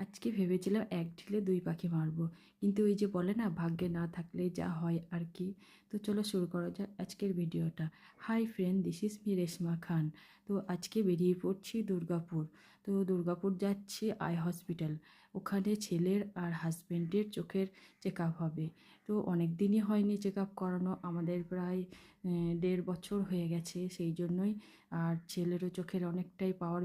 আজকে ভেবেছিলাম এক ঢিলে দুই পাখি মারবো, কিন্তু ওই যে বলে না, ভাগ্যে না থাকলে যা হয় আর কি। তো চলো শুরু করা যাক আজকের ভিডিওটা। Hi friend, this is me Reshma Khan. তো আজকে বেরিয়ে পড়ছি দুর্গাপুর। তো দুর্গাপুর যাচ্ছি আই হসপিটাল। ওখানে ছেলের আর হাজব্যান্ডের চোখের চেক আপ হবে। তো অনেক দিনই হয়নি চেক আপ করানো, আমাদের প্রায় 1.5 বছর হয়ে গেছে, সেই জন্যই। আর ছেলেরও চোখের অনেকটাই পাওয়ার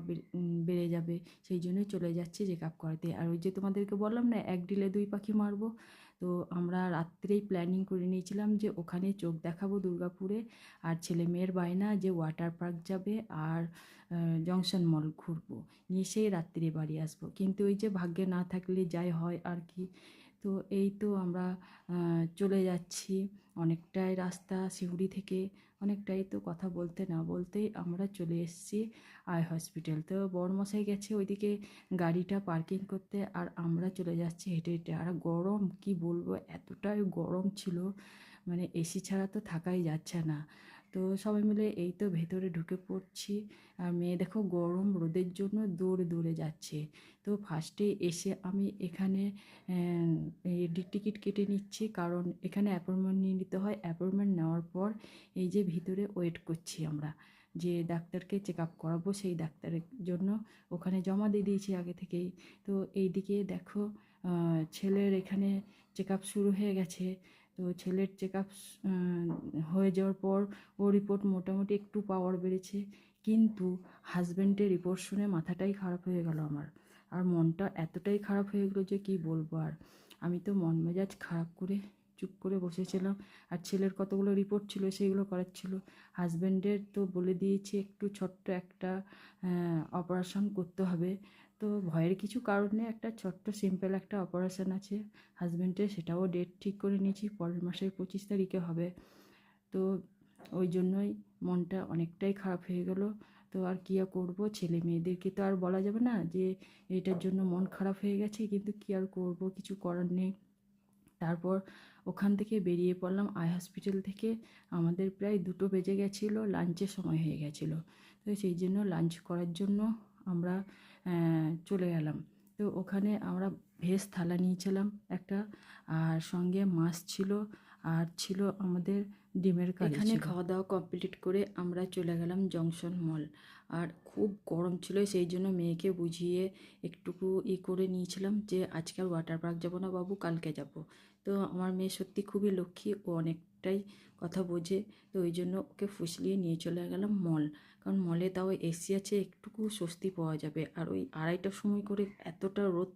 বেড়ে যাবে, সেই জন্যই চলে যাচ্ছি চেক আপ করাতে। আর ওই যে তোমাদেরকে বললাম না, এক ডিলে দুই পাখি মারবো। তো আমরা রাত্রেই প্ল্যানিং করে নিয়েছিলাম যে ওখানে চোখ দেখাবো দুর্গাপুরে। আর ছেলে মেয়ের বায়না যে ওয়াটার পার্ক যাবে আর জংশন মল ঘুরবো, নিয়ে সেই রাত্রে বাড়ি আসবো। কিন্তু ওই যে ভাগ্যে না থাকলে যাই হয় আর কি। তো এই তো আমরা চলে যাচ্ছি। অনেকটাই রাস্তা সিউড়ি থেকে, অনেকটাই। তো কথা বলতে না বলতেই আমরা চলে এসেছি আই হসপিটাল। তো বড়মশাই গেছে ওইদিকে গাড়িটা পার্কিং করতে, আর আমরা চলে যাচ্ছি হেঁটে হেঁটে। আর গরম কি বলবো, এতটাই গরম ছিল, মানে এসি ছাড়া তো থাকাই যাচ্ছে না। তো সবাই মিলে এই তো ভেতরে ঢুকে পড়ছি। আর মেয়ে দেখো গরম রোদের জন্য দৌড়ে দৌড়ে যাচ্ছে। তো ফার্স্টে এসে আমি এখানে টিকিট কেটে নিচ্ছি, কারণ এখানে অ্যাপয়েন্টমেন্ট নিয়ে নিতে হয়। অ্যাপয়েন্টমেন্ট নেওয়ার পর এই যে ভিতরে ওয়েট করছি আমরা, যে ডাক্তারকে চেক আপ করাবো, সেই ডাক্তারের জন্য ওখানে জমা দিয়ে দিয়েছি আগে থেকেই। তো এইদিকে দেখো ছেলের এখানে চেক আপ শুরু হয়ে গেছে। তো ছেলের চেক আপ হয়ে যাওয়ার পর ওর রিপোর্ট মোটামুটি একটু পাওয়ার বেড়েছে, কিন্তু হাজব্যান্ডের রিপোর্ট শুনে মাথাটাই খারাপ হয়ে গেল আমার। আর মনটা এতটাই খারাপ হয়ে গেলো যে কি বলবো আর। আমি তো মন মেজাজ খারাপ করে চুপ করে বসেছিলাম। আর ছেলের কতগুলো রিপোর্ট ছিল সেইগুলো করাচ্ছিল। হাজব্যান্ডের তো বলে দিয়েছে একটু ছোট্ট একটা অপারেশন করতে হবে। তো ভয়ের কিছু কারণ নেই, একটা ছোট্ট সিম্পল একটা অপারেশন আছে হাজব্যান্ডের, সেটাও ডেট ঠিক করে নিয়েছি, পরের মাসের 25 তারিখে হবে। তো ওই জন্যই মনটা অনেকটাই খারাপ হয়ে গেল। তো আর কী আর করবো, ছেলে মেয়েদেরকে তো আর বলা যাবে না যে এটার জন্য মন খারাপ হয়ে গেছে, কিন্তু কী আর করবো, কিছু করার নেই। তারপর ওখান থেকে বেরিয়ে পড়লাম আই হসপিটাল থেকে। আমাদের প্রায় 2টো বেজে গেছিলো, লাঞ্চের সময় হয়ে গেছিলো। তো সেই জন্য লাঞ্চ করার জন্য আমরা চলে গেলাম। তো ওখানে আমরা ভেজ থালা নিয়েছিলাম একটা, আর সঙ্গে মাছ ছিল, আর ছিল আমাদের ডিমের কারি। এখানে খাওয়া দাওয়া কমপ্লিট করে আমরা চলে গেলাম জংশন মল। আর খুব গরম ছিল, সেই জন্য মেয়েকে বুঝিয়ে একটুকু করে নিয়েছিলাম যে আজকে আর ওয়াটার পার্ক যাবো না বাবু, কালকে যাব। তো আমার মেয়ে সত্যি খুবই লক্ষ্মী, ও অনেকটাই কথা বোঝে। তো ওই জন্য ওকে ফুসলিয়ে নিয়ে চলে গেলাম মল। কারণ মলে তাও এসি আছে, একটুকু স্বস্তি পাওয়া যাবে। আর ওই 2:30টার সময় করে এতটা রোদ